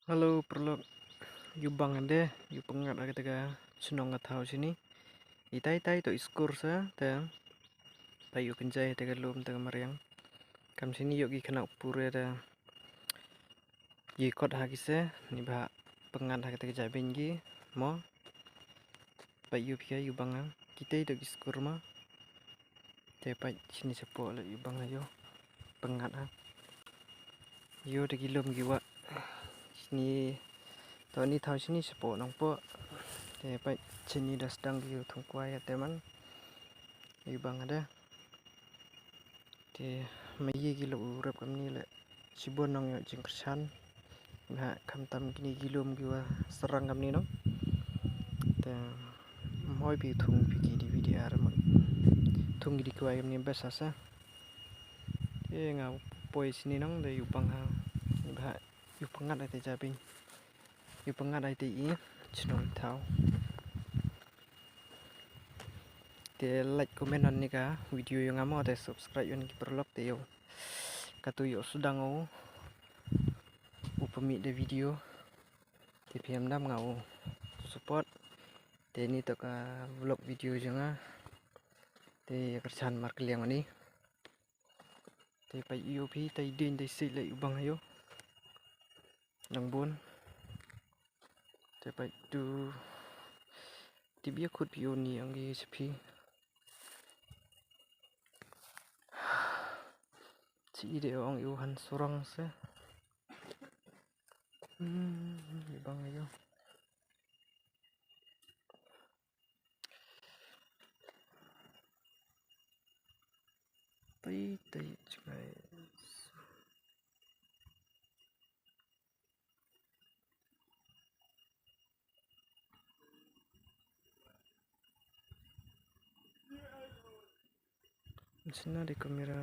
Halo, perlu yubang ande, yubangat agak tega senong ngatau sini. Itai to iskur sa, ta payu kenjai tega lum tega mariang. Kam sini yuk gi kena pure da yikot hagi se, ni bah pengat hagi tega jabin gi, mo payu pika yubangan. Kita to iskur ma, te pa sini sepo le yubang ayo pengat ha. Yo tegi lum gi wa sini to ni tau sini sepo nong po. Te pa sini dah sedang gi tungkuai ya teman. Yubang ada. Te mayi gilo urap kam ni le sibon nong yo jing kersan na kam tam gini gilum giwa serang kam ni no te moi bi thung bi gi di video ar ma thung di kwa kam ni besa sa te nga poi sini nong de yupang ha ni ba yupangat ai te japing yupangat ai te I chnong thau te like comment on ni ka video yang amo te subscribe yon ki perlok te yo katu yo sedang o upami de video te pm dam ngau support te ni to ka vlog video janga te kersan mark liang ani te pa UP te din te sit le ubang ayo nang bun te pa tu tibia khut pio ni angi sepi si ide ong yu han surang se ubang ayo tai cai sana di kamera